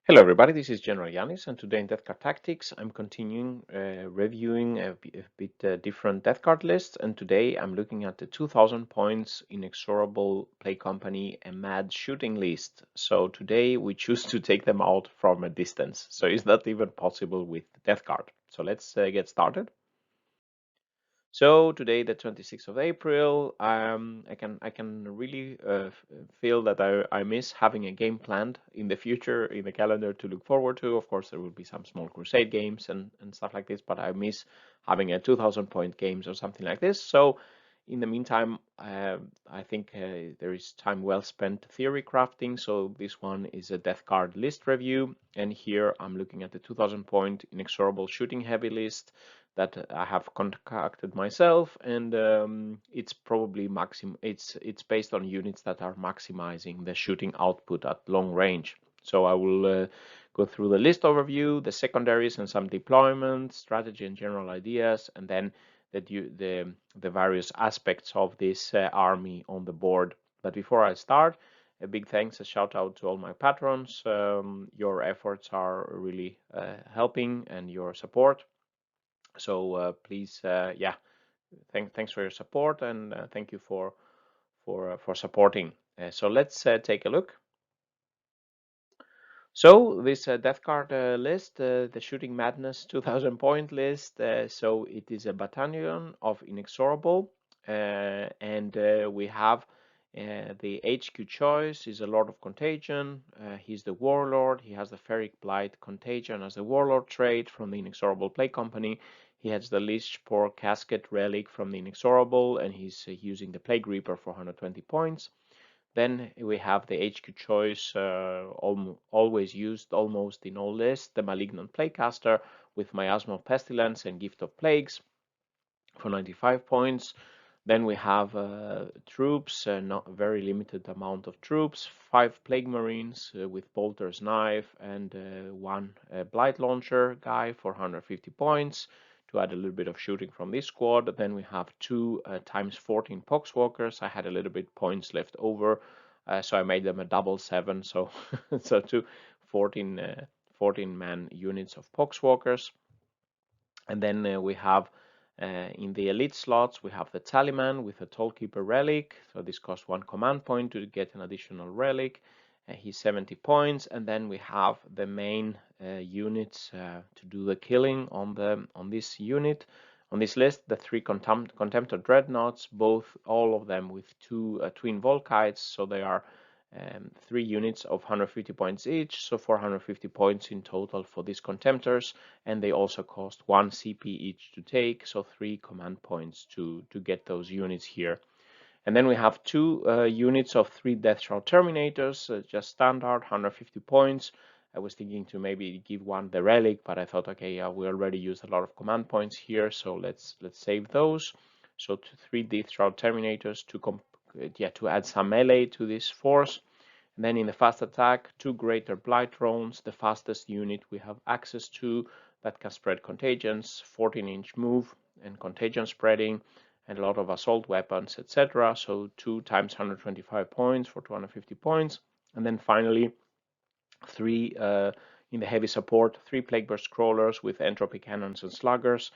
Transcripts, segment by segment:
Hello everybody, this is General Yanis, and today in Death Card Tactics I'm continuing reviewing a bit different Death Card lists, and today I'm looking at the 2000 points Inexorable Play Company a mad shooting list. So today we choose to take them out from a distance, so is that even possible with Death Card? So let's get started. Today, the 26th of April, I can really feel that I miss having a game planned in the future in the calendar to look forward to. Of course, there will be some small crusade games and stuff like this, but I miss having a 2000 point games or something like this. So in the meantime, I think there is time well spent theory crafting. So this one is a death card list review, and here I'm looking at the 2000 point inexorable shooting heavy list that I have concocted myself, and it's probably it's based on units that are maximizing the shooting output at long range. So I will go through the list overview, the secondaries and some deployment strategy and general ideas, and then the various aspects of this army on the board. But before I start, a big thanks, a shout out to all my patrons. Your efforts are really helping, and your support. So please, yeah, thanks for your support, and thank you for supporting. So let's take a look. So this death card list, the Shooting Madness 2000 point list. So it is a battalion of Inexorable, and we have the HQ choice is a Lord of Contagion. He's the warlord. He has the Ferric, Blight, Contagion as the warlord trait from the Inexorable Play Company. He has the Leechspore Casket relic from the Inexorable, and he's using the Plague Reaper for 120 points. Then we have the HQ choice, always used almost in all lists, the Malignant Plaguecaster with Miasma of Pestilence and Gift of Plagues for 95 points. Then we have troops, not a very limited amount of troops, 5 Plague Marines with Bolter's Knife and one Blight Launcher guy for 150 points to add a little bit of shooting from this squad. Then we have 2 times 14 Poxwalkers. I had a little bit points left over, so I made them a double 7, so so 2 14 man units of Poxwalkers. And then we have in the elite slots, we have the Tallyman with a Tollkeeper relic. So this costs 1 command point to get an additional relic. He's 70 points. And then we have the main units to do the killing on this unit. On this list, the 3 Contemptor Dreadnoughts, all of them with 2 Twin Volkites. So they are 3 units of 150 points each, so 450 points in total for these Contemptors, and they also cost 1 CP each to take, so 3 command points to get those units here. And then we have 2 units of 3 Death Shroud Terminators, just standard, 150 points. I was thinking to maybe give one the relic, but I thought, okay, yeah, we already used a lot of command points here, so let's save those. So 3 Death Shroud Terminators to add some melee to this force. And then in the fast attack, 2 greater Blight drones, the fastest unit we have access to that can spread contagions, 14-inch move and contagion spreading, and a lot of assault weapons, etc. So 2 times 125 points for 250 points. And then finally, 3 in the heavy support, 3 Plague Burst Crawlers with entropy cannons and sluggers,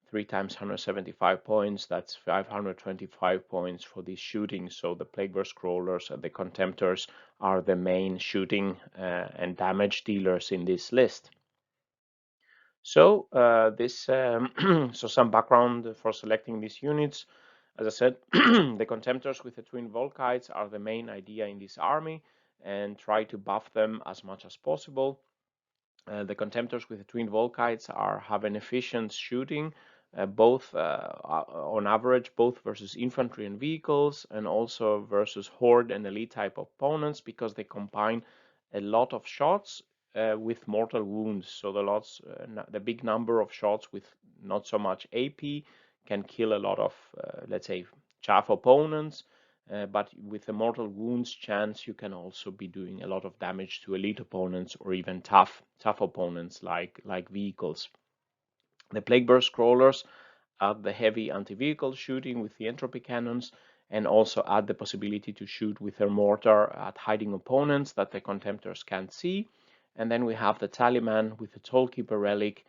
3 times 175 points. That's 525 points for these shooting. So the Plague Burst Crawlers and the Contemptors are the main shooting and damage dealers in this list. So so some background for selecting these units. As I said, the Contemptors with the Twin Volkites are the main idea in this army, and try to buff them as much as possible. The Contemptors with the Twin Volkites have an efficient shooting, both on average, both versus infantry and vehicles, and also versus horde and elite type opponents, because they combine a lot of shots with mortal wounds. So the big number of shots with not so much AP can kill a lot of, let's say, chaff opponents. But with the mortal wounds chance, you can also be doing a lot of damage to elite opponents or even tough opponents like vehicles. The Plague Burst Crawlers add the heavy anti-vehicle shooting with the entropy cannons, and also add the possibility to shoot with their mortar at hiding opponents that the Contemptors can't see. And then we have the Tallyman with the Tollkeeper relic.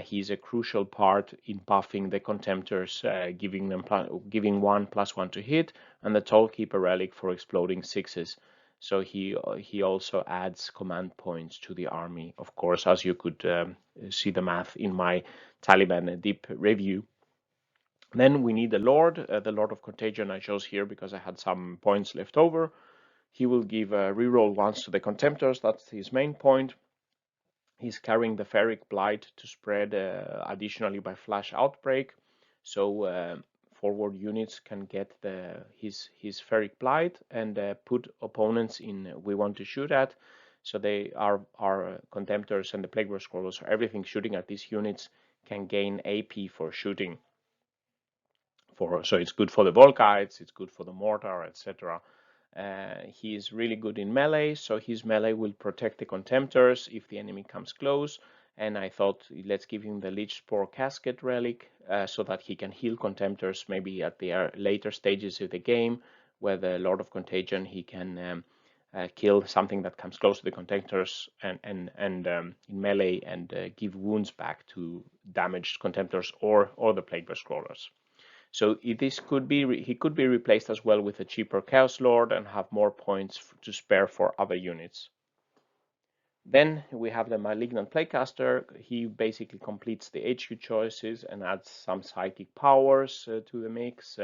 He's a crucial part in buffing the Contemptors, giving 1+1 to hit, and the Tollkeeper relic for exploding 6s. So he also adds command points to the army, of course, as you could see the math in my Tallyman deep review. Then we need the Lord of Contagion I chose here because I had some points left over. He will give reroll once to the Contemptors, that's his main point. He's carrying the Ferric Blight to spread additionally by Flash Outbreak, so forward units can get his Ferric Blight and put opponents in we want to shoot at. So they are our Contemptors and the Plague Scrollers, so everything shooting at these units can gain AP for shooting. So it's good for the Volkites, it's good for the Mortar, etc. He is really good in melee, so his melee will protect the Contemptors if the enemy comes close. And I thought, let's give him the Leechspore Casket relic so that he can heal Contemptors maybe at the later stages of the game, where the Lord of Contagion, he can kill something that comes close to the Contemptors and in melee and give wounds back to damaged Contemptors or the Plague Scrollers. So he could be replaced as well with a cheaper Chaos Lord and have more points to spare for other units. Then we have the Malignant Plaguecaster. He basically completes the HQ choices and adds some psychic powers to the mix.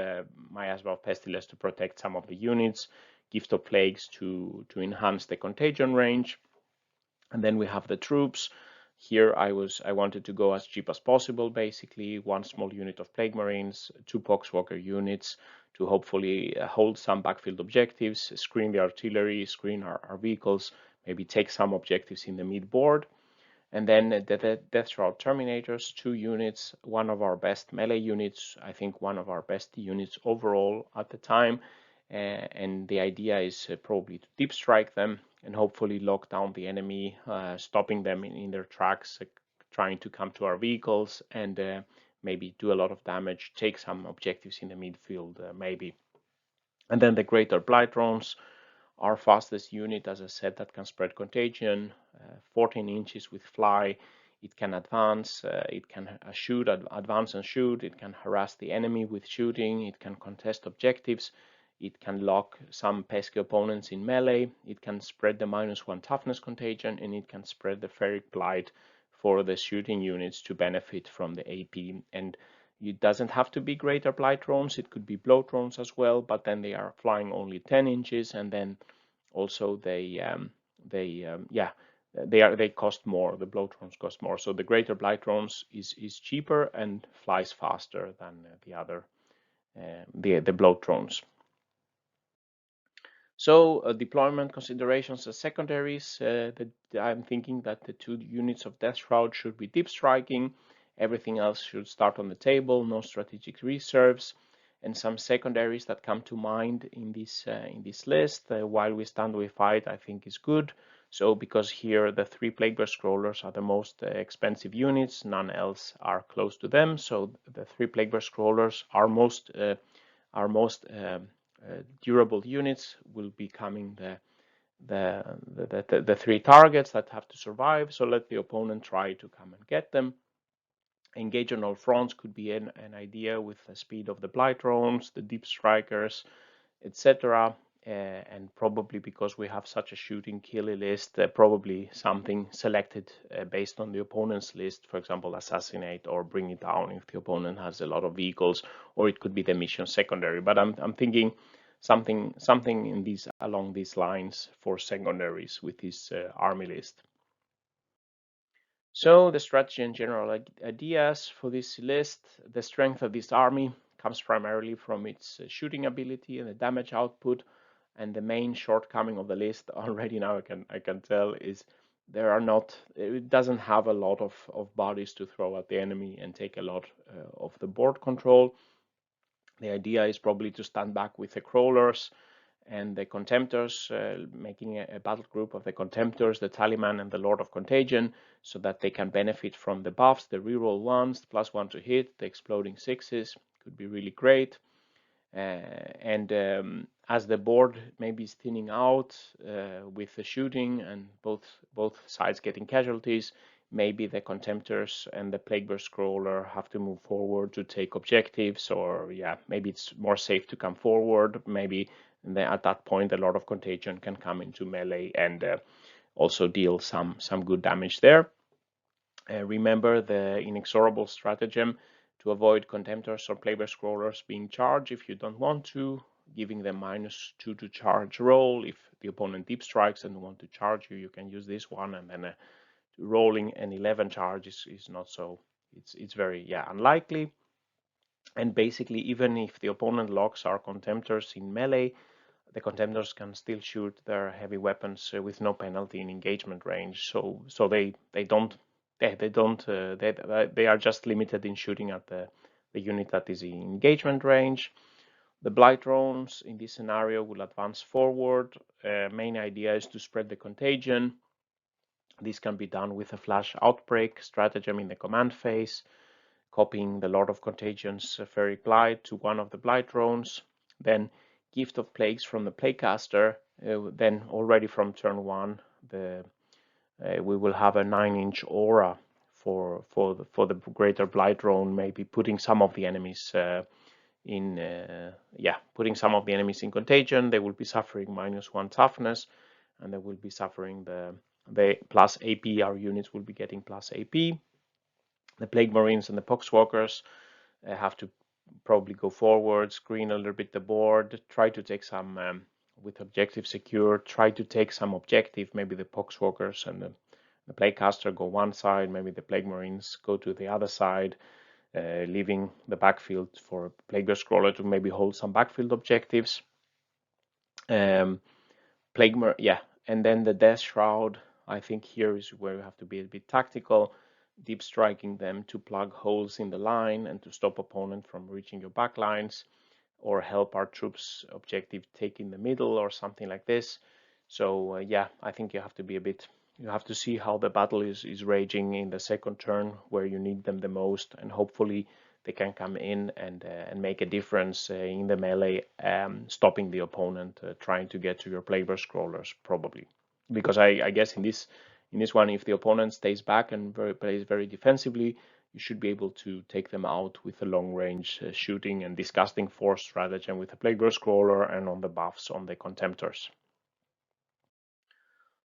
Miasma of Pestilence to protect some of the units. Gift of Plagues to enhance the contagion range. And then we have the troops. Here I wanted to go as cheap as possible, basically one small unit of Plague Marines, 2 Poxwalker units to hopefully hold some backfield objectives, screen the artillery, screen our vehicles, maybe take some objectives in the mid board. And then the Death Shroud Terminators, 2 units, one of our best melee units, I think one of our best units overall at the time. And the idea is probably to deep strike them and hopefully lock down the enemy, stopping them in their tracks, trying to come to our vehicles and maybe do a lot of damage, take some objectives in the midfield, maybe. And then the Greater Blight Drones, our fastest unit, as I said, that can spread contagion, 14 inches with fly. It can advance, it can advance and shoot, it can harass the enemy with shooting, it can contest objectives, it can lock some pesky opponents in melee, it can spread the -1 toughness contagion, and it can spread the Ferric Blight for the shooting units to benefit from the AP. And it doesn't have to be Greater Blight drones, it could be blow drones as well, but then they are flying only 10 inches, and then also they cost more. The blow drones cost more, so the Greater Blight drones is cheaper and flies faster than the other the blow drones. So deployment considerations as secondaries, I'm thinking that the 2 units of Death Shroud should be deep striking. Everything else should start on the table, no strategic reserves, and some secondaries that come to mind in this list. While we stand, we fight, I think is good. So because here the 3 Plaguebear Scrollers are the most expensive units, none else are close to them. So the 3 Plaguebear Scrollers are most durable units will be coming the 3 targets that have to survive. So let the opponent try to come and get them. Engage on all fronts could be an idea with the speed of the Blight drones, the deep strikers, etc. And probably because we have such a shooting killy list, probably something selected based on the opponent's list, for example, assassinate or bring it down if the opponent has a lot of vehicles, or it could be the mission secondary. But I'm thinking something along these lines for secondaries with this army list. So the strategy and general ideas for this list: the strength of this army comes primarily from its shooting ability and the damage output. And the main shortcoming of the list already now I can tell is it doesn't have a lot of bodies to throw at the enemy and take a lot of the board control. The idea is probably to stand back with the crawlers and the Contemptors, making a battle group of the Contemptors, the Tallyman, and the Lord of Contagion, so that they can benefit from the buffs, the reroll 1s, +1 to hit, the exploding 6s, could be really great. And as the board maybe is thinning out with the shooting and both sides getting casualties, maybe the Contemptors and the Plaguebear Scroller have to move forward to take objectives, or yeah, maybe it's more safe to come forward. Maybe at that point a lot of contagion can come into melee and also deal some good damage there. Remember the Inexorable stratagem to avoid Contemptors or Plaguebear Scrollers being charged if you don't want to, giving them -2 to charge roll. If the opponent deep strikes and want to charge you, you can use this one, and then rolling an 11 charge is not so, it's very unlikely. And basically, even if the opponent locks our Contemptors in melee, the Contemptors can still shoot their heavy weapons with no penalty in engagement range. So they are just limited in shooting at the unit that is in engagement range. The Blight drones in this scenario will advance forward. Main idea is to spread the contagion. This can be done with a flash outbreak stratagem in the command phase, copying the Lord of Contagions Ferric Blight to one of the Blight drones, then Gift of Plagues from the Plaguecaster. Then already from turn 1, we will have a 9-inch aura for the greater Blight drone, maybe putting some of the enemies putting some of the enemies in contagion. They will be suffering -1 toughness, and they will be suffering the plus AP. Our units will be getting plus AP. The Plague Marines and the Poxwalkers have to probably go forward, screen a little bit the board, try to take some, with objective secure, try to take some objective. Maybe the Poxwalkers and the Plaguecaster go one side, maybe the Plague Marines go to the other side, leaving the backfield for Plaguebear Scroller to maybe hold some backfield objectives. And then the Death Shroud, I think here is where you have to be a bit tactical, deep striking them to plug holes in the line and to stop opponent from reaching your backlines, or help our troops objective take in the middle or something like this. So I think you have to be you have to see how the battle is raging in the second turn, where you need them the most, and hopefully they can come in and make a difference in the melee, stopping the opponent trying to get to your Plaguebear Scrollers, probably. Because I guess in this one, if the opponent stays back and plays very defensively, you should be able to take them out with a long-range shooting and disgusting force stratagem with the Plaguebear Scroller and on the buffs on the Contemptors.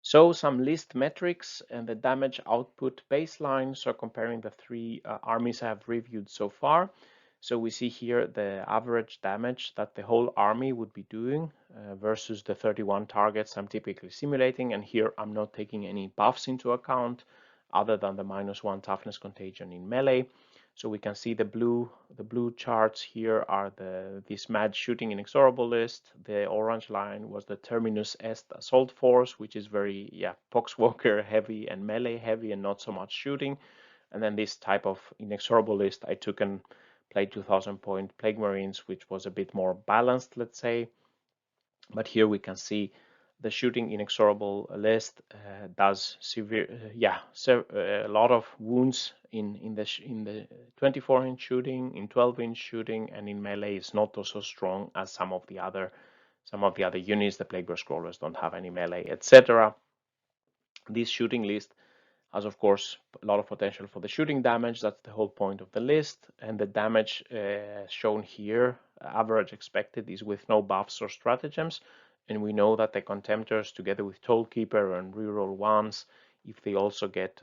So some list metrics and the damage output baseline. So comparing the three armies I have reviewed so far. So we see here the average damage that the whole army would be doing versus the 31 targets I'm typically simulating. And here I'm not taking any buffs into account other than the -1 toughness contagion in melee. So we can see the blue charts here are this mad shooting inexorable list. The orange line was the Terminus Est assault force, which is very Poxwalker heavy and melee heavy and not so much shooting. And then this type of inexorable list I took and played 2000 point Plague Marines, which was a bit more balanced, let's say. But here we can see the shooting inexorable list does a lot of wounds in the 24-inch shooting, in 12-inch shooting, and in melee is not so strong as some of the other units. The Plaguebear Scrollers don't have any melee, etc. This shooting list has, of course, a lot of potential for the shooting damage. That's the whole point of the list. And the damage shown here, average expected, is with no buffs or stratagems. And we know that the Contemptors, together with Tollkeeper and reroll ones, if they also get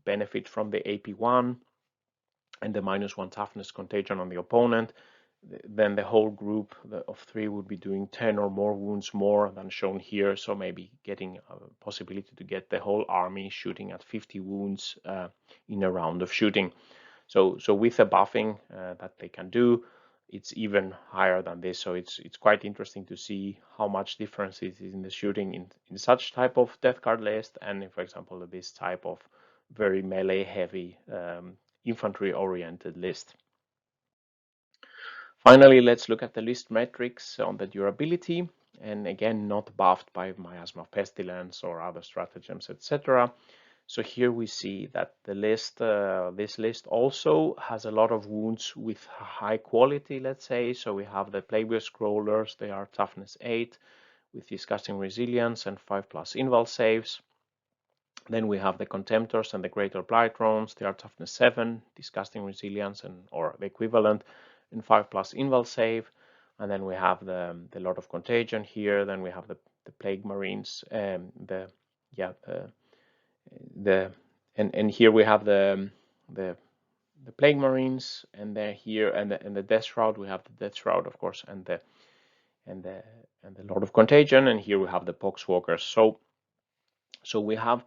benefit from the AP1 and the -1 toughness contagion on the opponent, then the whole group of 3 would be doing 10 or more wounds more than shown here. So maybe getting a possibility to get the whole army shooting at 50 wounds in a round of shooting. So with the buffing that they can do, it's even higher than this. So it's quite interesting to see how much difference it is in the shooting in such type of death card list, and for example this type of very melee heavy infantry oriented list. Finally, let's look at the list metrics on the durability, and again not buffed by Miasma of Pestilence or other stratagems, etc. So here we see that the list, this list also has a lot of wounds with high quality, let's say. So we have the Plague Scrollers, they are toughness 8 with disgusting resilience and 5+ inval saves. Then we have the Contemptors and the Greater Blight drones, they are toughness 7, disgusting resilience and or the equivalent, and 5+ inval save. And then we have the Lord of Contagion here. Then we have the Plague Marines, and here we have the Plague Marines, and then here and the Death Shroud. We have the Death Shroud, of course, and the Lord of Contagion, and here we have the Poxwalkers. So we have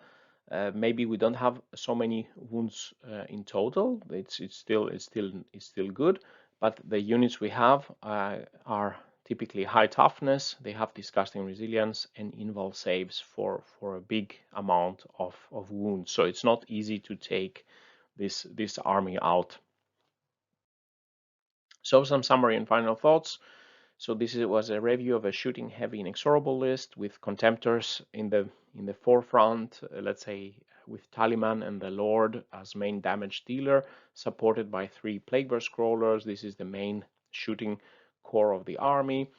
maybe we don't have so many wounds in total. It's still good, but the units we have are typically high toughness. They have disgusting resilience and inval saves for a big amount of wounds. So it's not easy to take this army out. So some summary and final thoughts. So this was a review of a shooting heavy Inexorable list with Contemptors in the forefront, let's say with Tallyman and the Lord as main damage dealer, supported by 3 Plague Scrollers. This is the main shooting core of the army.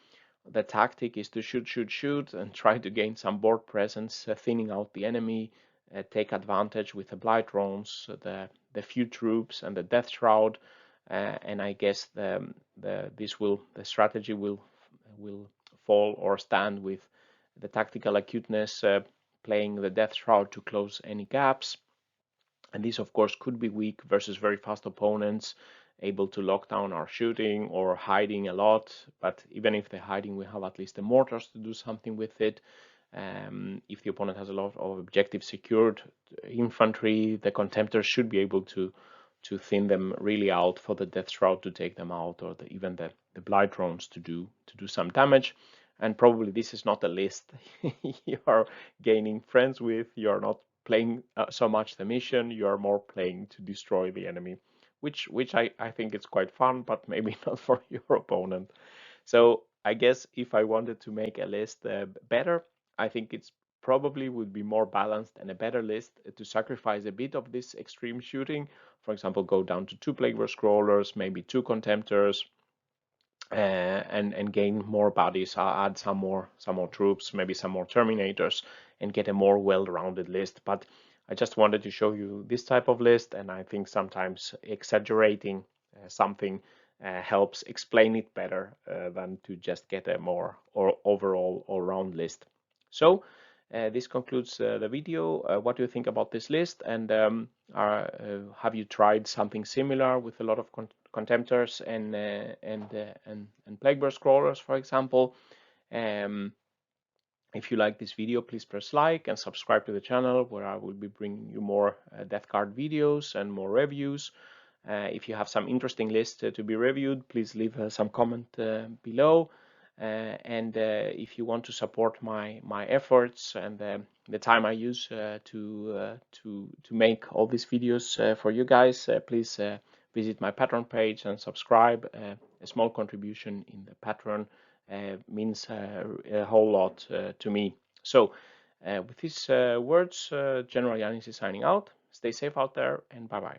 The tactic is to shoot, and try to gain some board presence, thinning out the enemy, take advantage with the Blight drones, the few troops, and the Death Shroud. And I guess the strategy will fall or stand with the tactical acuteness, playing the Death Shroud to close any gaps. And this, of course, could be weak versus very fast opponents, able to lock down our shooting or hiding a lot. But even if they're hiding, we have at least the mortars to do something with it. If the opponent has a lot of objectives secured, infantry, the Contemptors should be able to thin them really out for the Death Shroud to take them out, or even the Blight drones to do some damage. And probably this is not a list you are gaining friends with. You are not playing so much the mission. You are more playing to destroy the enemy, which I think it's quite fun, but maybe not for your opponent. So I guess if I wanted to make a list better, I think it's probably would be more balanced and a better list to sacrifice a bit of this extreme shooting. For example, go down to 2 Plague Scrollers, maybe 2 Contemptors, and gain more bodies. Add some more troops, maybe some more Terminators, and get a more well-rounded list. But I just wanted to show you this type of list, and I think sometimes exaggerating something helps explain it better than to just get a more overall all-round list. So this concludes the video. What do you think about this list? And have you tried something similar with a lot of Contemptors and Plague Scrollers, for example? If you like this video, please press like and subscribe to the channel, where I will be bringing you more death card videos and more reviews. If you have some interesting lists to be reviewed, please leave some comment below. And if you want to support my efforts and the time I use to make all these videos for you guys, please visit my Patreon page and subscribe. A small contribution in the Patreon means a whole lot to me. So with these words, General Yanis is signing out. Stay safe out there, and bye-bye.